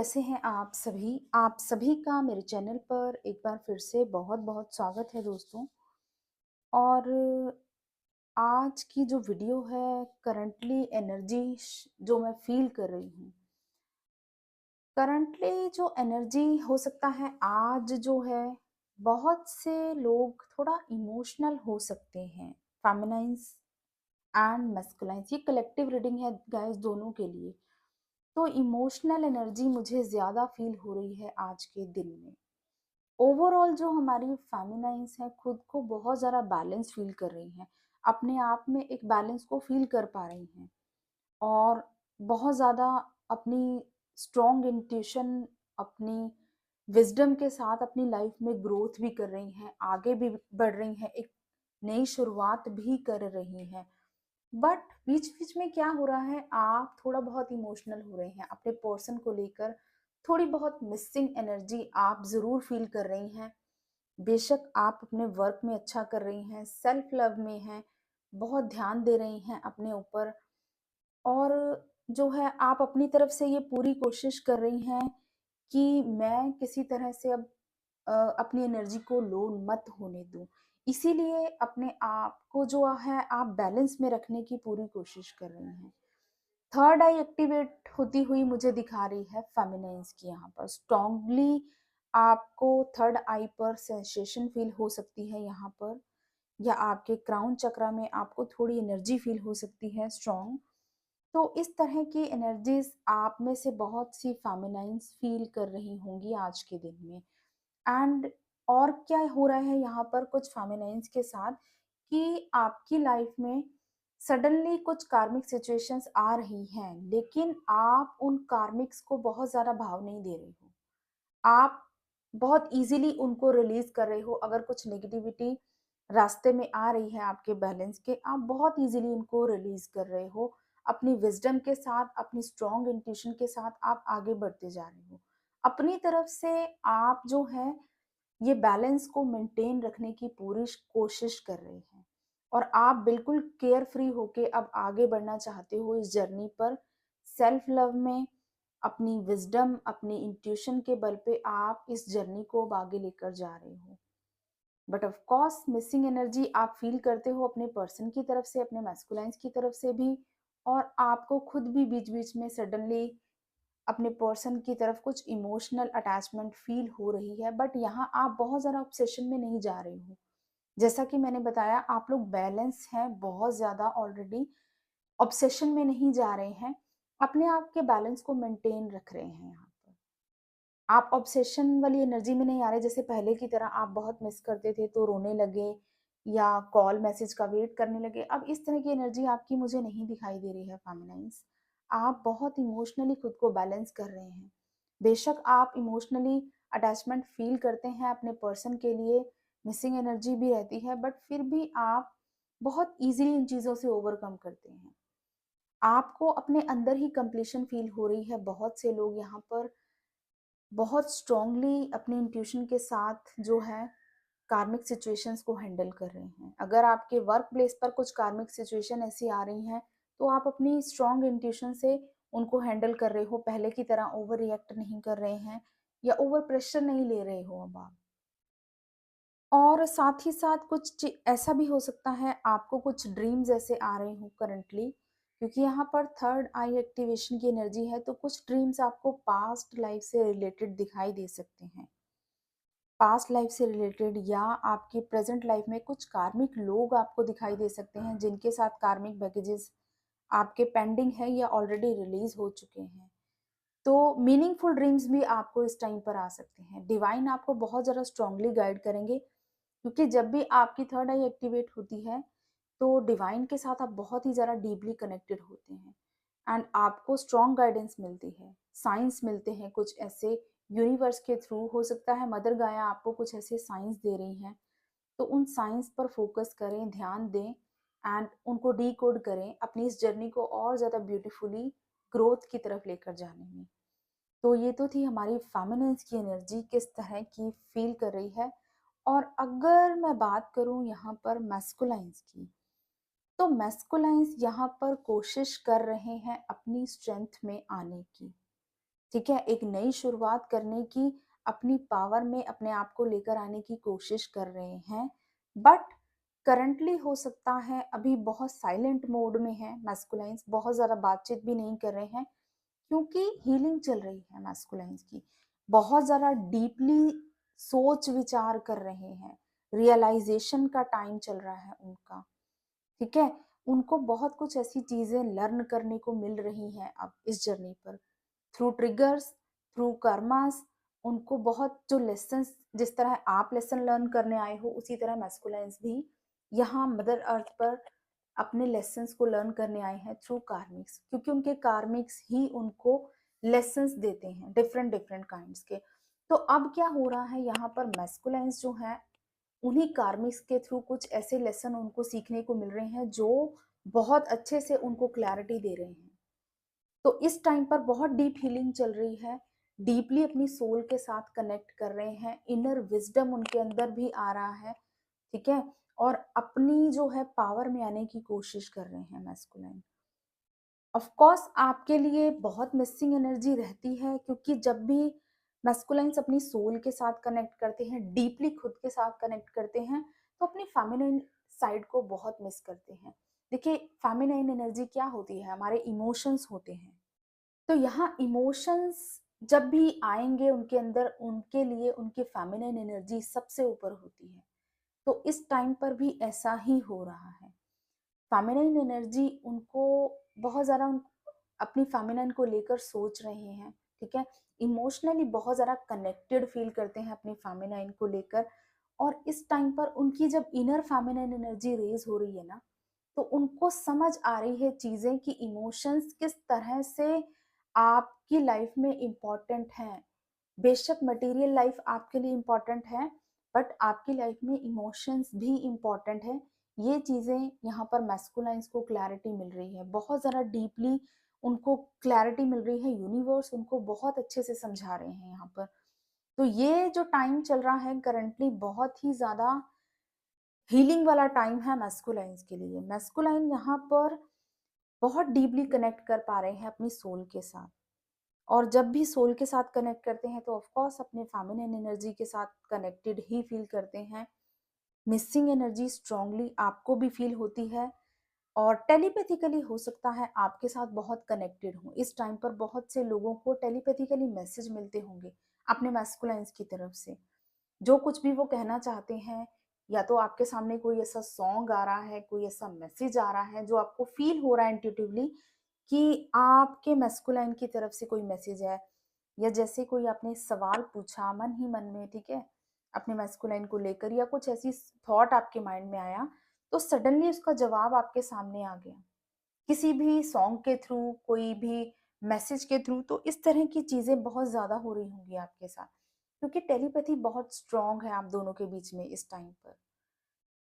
कैसे हैं आप सभी? आप सभी का मेरे चैनल पर एक बार फिर से बहुत-बहुत स्वागत है दोस्तों। और आज की जो वीडियो है करंटली एनर्जी जो मैं फ़ील कर रही हूँ। करंटली जो एनर्जी हो सकता है आज जो है बहुत से लोग थोड़ा इमोशनल हो सकते हैं। फेमिनाइन्स एंड मैस्कुलाइन्स ये कलेक्टिव रीडिंग है गाइस दोनों के लिए। तो इमोशनल एनर्जी मुझे ज़्यादा फ़ील हो रही है आज के दिन में। ओवरऑल जो हमारी फेमिनाइन्स हैं खुद को बहुत ज़्यादा बैलेंस फ़ील कर रही हैं। अपने आप में एक बैलेंस को फ़ील कर पा रही हैं और बहुत ज़्यादा अपनी स्ट्रॉन्ग इंट्यूशन, अपनी विज़डम के साथ अपनी लाइफ़ में ग्रोथ भी कर रही हैं, आगे भी बढ़ रही हैं, एक नई शुरुआत भी कर रही हैं। बट बीच-बीच में क्या हो रहा है, आप थोड़ा बहुत इमोशनल हो रहे हैं अपने पर्सन को लेकर, थोड़ी बहुत मिसिंग एनर्जी आप ज़रूर फ़ील कर रही हैं। बेशक आप अपने वर्क में अच्छा कर रही हैं, सेल्फ लव में हैं, बहुत ध्यान दे रही हैं अपने ऊपर और जो है आप अपनी तरफ से ये पूरी कोशिश कर रही हैं कि मैं किसी तरह से अब अपनी एनर्जी को लो मत होने दूँ। इसीलिए अपने आप को जो है आप बैलेंस में रखने की पूरी कोशिश कर रही हैं। थर्ड आई एक्टिवेट होती हुई मुझे दिखा रही है फेमिनाइन्स की यहाँ पर। स्ट्रांगली आपको थर्ड आई पर सेंसेशन फील हो सकती है यहाँ पर या आपके क्राउन चक्रा में आपको थोड़ी एनर्जी फील हो सकती है स्ट्रांग। तो इस तरह की एनर्जीज आप में से बहुत सी फेमिनाइन्स फील कर रही होंगी आज के दिन में। एंड और क्या हो रहा है यहाँ पर कुछ फेमिनाइन्स के साथ कि आपकी लाइफ में सडनली कुछ कार्मिक सिचुएशंस आ रही हैं, लेकिन आप उन कार्मिक्स को बहुत ज़्यादा भाव नहीं दे रहे हो। आप बहुत ईज़िली उनको रिलीज़ कर रहे हो। अगर कुछ नेगेटिविटी रास्ते में आ रही है आपके बैलेंस के, आप बहुत ईज़िली उनको रिलीज़ कर रहे हो। अपनी विज़डम के साथ, अपनी स्ट्रॉन्ग इंट्यूशन के साथ आप आगे बढ़ते जा रहे हो। अपनी तरफ से आप जो है ये बैलेंस को मेंटेन रखने की पूरी कोशिश कर रहे हैं और आप बिल्कुल केयर फ्री होके अब आगे बढ़ना चाहते हो इस जर्नी पर। सेल्फ लव में अपनी विजडम, अपनी इंट्यूशन के बल पे आप इस जर्नी को अब आगे लेकर जा रहे हो। But of course missing energy आप फील करते हो अपने पर्सन की तरफ से, अपने मैस्कुलाइन्स की तरफ से भी और आपको खुद भी बीच-बीच में सडनली अपने पर्सन की तरफ कुछ इमोशनल अटैचमेंट फील हो रही है। बट यहाँ आप बहुत ज़्यादा ऑब्सेशन में नहीं जा रहे हो। जैसा कि मैंने बताया आप लोग बैलेंस हैं बहुत ज़्यादा ऑलरेडी, ऑब्सेशन में नहीं जा रहे हैं, अपने आप के बैलेंस को मेंटेन रख रहे हैं यहाँ पर। आप ऑब्सेशन वाली एनर्जी में नहीं आ रहे जैसे पहले की तरह आप बहुत मिस करते थे तो रोने लगे या कॉल मैसेज का वेट करने लगे। अब इस तरह की एनर्जी आपकी मुझे नहीं दिखाई दे रही है फेमिनाइन्स। आप बहुत इमोशनली खुद को बैलेंस कर रहे हैं। बेशक आप इमोशनली अटैचमेंट फील करते हैं अपने पर्सन के लिए, मिसिंग एनर्जी भी रहती है बट फिर भी आप बहुत ईज़िली इन चीज़ों से ओवरकम करते हैं। आपको अपने अंदर ही कंप्लीशन फील हो रही है। बहुत से लोग यहाँ पर बहुत स्ट्रांगली अपनी इंट्यूशन के साथ जो है कार्मिक सिचुएशंस को हैंडल कर रहे हैं। अगर आपके वर्क प्लेस पर कुछ कार्मिक सिचुएशन ऐसी आ रही हैं, तो आप अपनी स्ट्रांग इंट्यूशन से उनको हैंडल कर रहे हो, पहले की तरह ओवर रिएक्ट नहीं कर रहे हैं या ओवर प्रेशर नहीं ले रहे हो अब आप। और साथ ही साथ ऐसा भी हो सकता है आपको कुछ ड्रीम्स ऐसे आ रहे हो करंटली, क्योंकि यहाँ पर थर्ड आई एक्टिवेशन की एनर्जी है, तो कुछ ड्रीम्स आपको पास्ट लाइफ से रिलेटेड दिखाई दे सकते हैं। पास्ट लाइफ से रिलेटेड या आपकी प्रेजेंट लाइफ में कुछ कार्मिक लोग आपको दिखाई दे सकते हैं जिनके साथ कार्मिक बैगेजेस आपके पेंडिंग है या ऑलरेडी रिलीज हो चुके हैं। तो मीनिंगफुल ड्रीम्स भी आपको इस टाइम पर आ सकते हैं। डिवाइन आपको बहुत ज़्यादा स्ट्रांगली गाइड करेंगे, क्योंकि जब भी आपकी थर्ड आई एक्टिवेट होती है तो डिवाइन के साथ आप बहुत ही ज़्यादा डीपली कनेक्टेड होते हैं एंड आपको स्ट्रॉन्ग गाइडेंस मिलती है, साइंस मिलते हैं कुछ ऐसे यूनिवर्स के थ्रू। हो सकता है मदर गाया आपको कुछ ऐसे साइंस दे रही हैं, तो उन साइंस पर फोकस करें, ध्यान दें एंड उनको डीकोड करें अपनी इस जर्नी को और ज़्यादा ब्यूटीफुली ग्रोथ की तरफ लेकर जाने में। तो ये तो थी हमारी फेमिनिन्स की एनर्जी किस तरह की फील कर रही है। और अगर मैं बात करूं यहाँ पर मैस्कुलाइंस की, तो मैस्कुलाइंस यहाँ पर कोशिश कर रहे हैं अपनी स्ट्रेंथ में आने की। ठीक है? एक नई शुरुआत करने की, अपनी पावर में अपने आप को लेकर आने की कोशिश कर रहे हैं। बट करंटली हो सकता है अभी बहुत साइलेंट मोड में है मैस्कुलाइन्स, बहुत ज़्यादा बातचीत भी नहीं कर रहे हैं क्योंकि हीलिंग चल रही है मैस्कुलाइन्स की। बहुत ज़्यादा डीपली सोच विचार कर रहे हैं, रियलाइज़ेशन का टाइम चल रहा है उनका, ठीक है? उनको बहुत कुछ ऐसी चीज़ें लर्न करने को मिल रही हैं अब इस जर्नी पर। थ्रू ट्रिगर्स, थ्रू कर्मास, उनको बहुत जो लेसन्स, जिस तरह आप लेसन लर्न करने आए हो उसी तरह मैस्कुलाइन्स भी यहाँ मदर अर्थ पर अपने लेसन्स को लर्न करने आए हैं थ्रू कार्मिक्स, क्योंकि उनके कार्मिक्स ही उनको लेसन्स देते हैं डिफरेंट डिफरेंट काइंड्स के। तो अब क्या हो रहा है यहाँ पर, मैस्कुलाइन्स जो है उन्हीं कार्मिक्स के थ्रू कुछ ऐसे लेसन उनको सीखने को मिल रहे हैं जो बहुत अच्छे से उनको क्लैरिटी दे रहे हैं। तो इस टाइम पर बहुत डीप हीलिंग चल रही है, डीपली अपनी सोल के साथ कनेक्ट कर रहे हैं, इनर विजडम उनके अंदर भी आ रहा है, ठीक है? और अपनी जो है पावर में आने की कोशिश कर रहे हैं मैस्कुलाइन। ऑफ कोर्स आपके लिए बहुत मिसिंग एनर्जी रहती है, क्योंकि जब भी मैस्कुलाइन्स अपनी सोल के साथ कनेक्ट करते हैं, डीपली खुद के साथ कनेक्ट करते हैं, तो अपनी फेमिनिन साइड को बहुत मिस करते हैं। देखिए, फेमिनिन एनर्जी क्या होती है? हमारे इमोशंस होते हैं। तो यहाँ इमोशंस जब भी आएँगे उनके अंदर, उनके लिए उनकी फेमिनिन एनर्जी सबसे ऊपर होती है। तो इस टाइम पर भी ऐसा ही हो रहा है। फेमिनिन एनर्जी उनको बहुत ज़्यादा अपनी फेमिनिन को लेकर सोच रहे हैं, ठीक है? इमोशनली बहुत ज़्यादा कनेक्टेड फ़ील करते हैं अपनी फेमिनिन को लेकर, और इस टाइम पर उनकी जब इनर फेमिनिन एनर्जी रेज़ हो रही है ना, तो उनको समझ आ रही है चीज़ें कि इमोशंस किस तरह से आपकी लाइफ में इम्पोर्टेंट हैं। बेशक मटेरियल लाइफ आपके लिए इम्पोर्टेंट है, बट आपकी लाइफ में इमोशंस भी इम्पोर्टेंट है। ये चीज़ें यहाँ पर मैस्कुलाइन्स को क्लैरिटी मिल रही है, बहुत ज़्यादा डीपली उनको क्लैरिटी मिल रही है, यूनिवर्स उनको बहुत अच्छे से समझा रहे हैं यहाँ पर। तो ये जो टाइम चल रहा है करंटली, बहुत ही ज़्यादा हीलिंग वाला टाइम है मैस्कुलाइन्स के लिए। मैस्कुलाइन यहाँ पर बहुत डीपली कनेक्ट कर पा रहे हैं अपनी सोल के साथ, और जब भी सोल के साथ कनेक्ट करते हैं तो ऑफ कोर्स अपने फेमिनिन एनर्जी के साथ कनेक्टेड ही फील करते हैं। मिसिंग एनर्जी स्ट्रांगली आपको भी फील होती है, और टेलीपैथिकली हो सकता है आपके साथ बहुत कनेक्टेड हो। इस टाइम पर बहुत से लोगों को टेलीपैथिकली मैसेज मिलते होंगे अपने मैस्कुलाइन्स की तरफ से। जो कुछ भी वो कहना चाहते हैं, या तो आपके सामने कोई ऐसा सॉन्ग आ रहा है, कोई ऐसा मैसेज आ रहा है जो आपको फील हो रहा है इंट्यूटिवली कि आपके मैस्कुलाइन की तरफ से कोई मैसेज है, या जैसे कोई आपने सवाल पूछा मन ही मन में, ठीक है, अपने मैस्कुलाइन को लेकर, या कुछ ऐसी थॉट आपके माइंड में आया, तो सडनली उसका जवाब आपके सामने आ गया किसी भी सॉन्ग के थ्रू, कोई भी मैसेज के थ्रू। तो इस तरह की चीजें बहुत ज्यादा हो रही होंगी आपके साथ, क्योंकि टेलीपैथी बहुत स्ट्रांग है आप दोनों के बीच में इस टाइम पर।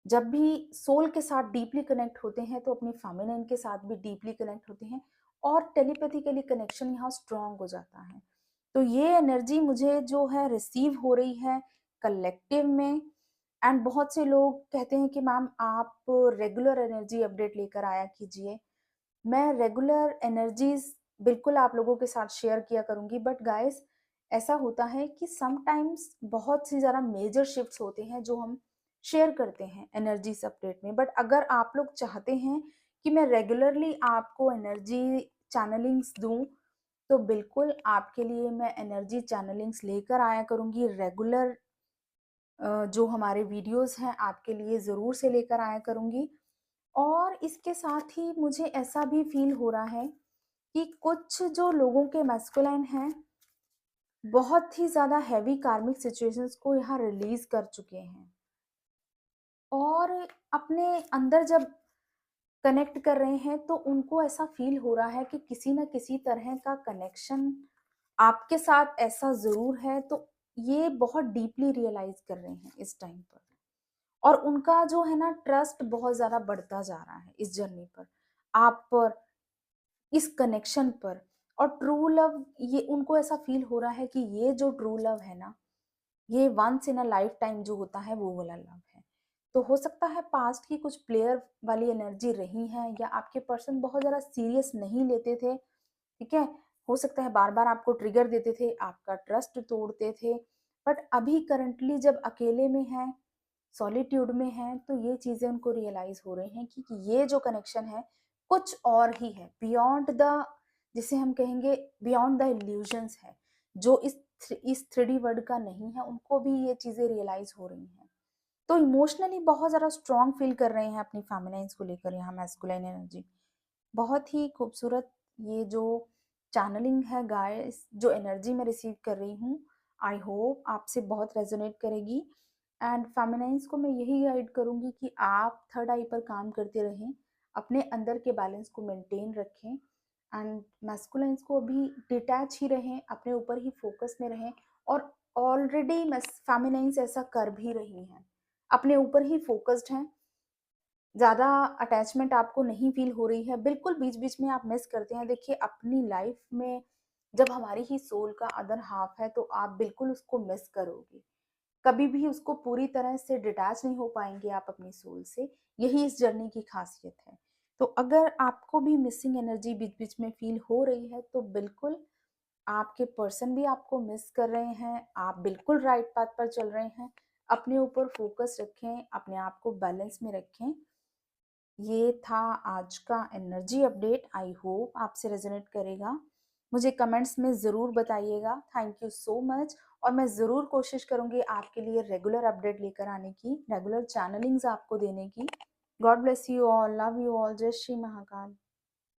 जब भी सोल के साथ डीपली कनेक्ट होते हैं तो अपनी फेमिनिन के साथ भी डीपली कनेक्ट होते हैं, और टेलीपैथिकली कनेक्शन यहाँ स्ट्रांग हो जाता है। तो ये एनर्जी मुझे जो है रिसीव हो रही है कलेक्टिव में। एंड बहुत से लोग कहते हैं कि मैम आप रेगुलर एनर्जी अपडेट लेकर आया कीजिए। मैं रेगुलर एनर्जीज बिल्कुल आप लोगों के साथ शेयर किया करूंगी, बट गाइस ऐसा होता है कि समटाइम्स बहुत सी ज़्यादा मेजर शिफ्ट्स होते हैं जो हम शेयर करते हैं एनर्जीज अपडेट में। बट अगर आप लोग चाहते हैं कि मैं रेगुलरली आपको एनर्जी चैनलिंग्स दूं, तो बिल्कुल आपके लिए मैं एनर्जी चैनलिंग्स लेकर आया करूंगी रेगुलर। जो हमारे वीडियोस हैं आपके लिए ज़रूर से लेकर आया करूंगी। और इसके साथ ही मुझे ऐसा भी फील हो रहा है कि कुछ जो लोगों के मैस्कुलाइन हैं बहुत ही ज़्यादा हैवी कार्मिक सिचुएशंस को यहाँ रिलीज कर चुके हैं, और अपने अंदर जब कनेक्ट कर रहे हैं तो उनको ऐसा फील हो रहा है कि किसी न किसी तरह का कनेक्शन आपके साथ ऐसा ज़रूर है। तो ये बहुत डीपली रियलाइज कर रहे हैं इस टाइम पर, और उनका जो है ना ट्रस्ट बहुत ज़्यादा बढ़ता जा रहा है इस जर्नी पर, आप पर, इस कनेक्शन पर। और ट्रू लव, ये उनको ऐसा फील हो रहा है कि ये जो ट्रू लव है ना, ये once in a lifetime जो होता है वो वाला लव है। तो हो सकता है पास्ट की कुछ प्लेयर वाली एनर्जी रही है, या आपके पर्सन बहुत ज़्यादा सीरियस नहीं लेते थे, ठीक है, हो सकता है बार-बार आपको ट्रिगर देते थे, आपका ट्रस्ट तोड़ते थे, बट अभी करंटली जब अकेले में हैं, सॉलिट्यूड में हैं, तो ये चीज़ें उनको रियलाइज़ हो रही हैं कि ये जो कनेक्शन है, कुछ और ही है, बियॉन्ड द, जिसे हम कहेंगे बियॉन्ड द इल्यूजन्स है, जो इस 3D वर्ल्ड का नहीं है, उनको भी ये चीज़ें रियलाइज़ हो रही हैं। तो इमोशनली बहुत ज़्यादा स्ट्रॉन्ग फील कर रहे हैं अपनी फेमिनाइन्स को लेकर यहाँ मैस्कुलाइन एनर्जी। बहुत ही खूबसूरत ये जो चैनलिंग है गाइस, जो एनर्जी मैं रिसीव कर रही हूँ, आई होप आपसे बहुत रेजोनेट करेगी। एंड फेमिनाइन्स को मैं यही गाइड करूँगी कि आप थर्ड आई पर काम करते रहें, अपने अंदर के बैलेंस को मेंटेन रखें, एंड मैस्कुलाइन्स को अभी डिटैच ही रहें, अपने ऊपर ही फोकस में रहें। और ऑलरेडी फेमिनाइन्स ऐसा कर भी रही हैं, अपने ऊपर ही फोकस्ड हैं, ज़्यादा अटैचमेंट आपको नहीं फ़ील हो रही है, बिल्कुल बीच-बीच में आप मिस करते हैं। देखिए अपनी लाइफ़ में जब हमारी ही सोल का अदर हाफ़ है, तो आप बिल्कुल उसको मिस करोगे। कभी भी उसको पूरी तरह से डिटैच नहीं हो पाएँगे आप अपनी सोल से, यही इस जर्नी की ख़ासियत है। तो अगर आपको भी मिसिंग एनर्जी बीच-बीच में फ़ील हो रही है, तो बिल्कुल आपके पर्सन भी आपको मिस कर रहे हैं, आप बिल्कुल राइट पाथ पर चल रहे हैं। अपने ऊपर फ़ोकस रखें, अपने आप को बैलेंस में रखें। ये था आज का एनर्जी अपडेट, आई होप आपसे रेजोनेट करेगा। मुझे कमेंट्स में ज़रूर बताइएगा। Thank you so much. और मैं ज़रूर कोशिश करूँगी आपके लिए रेगुलर अपडेट लेकर आने की, रेगुलर चैनलिंग्स आपको देने की। God bless you all, love you all, जय श्री महाकाल।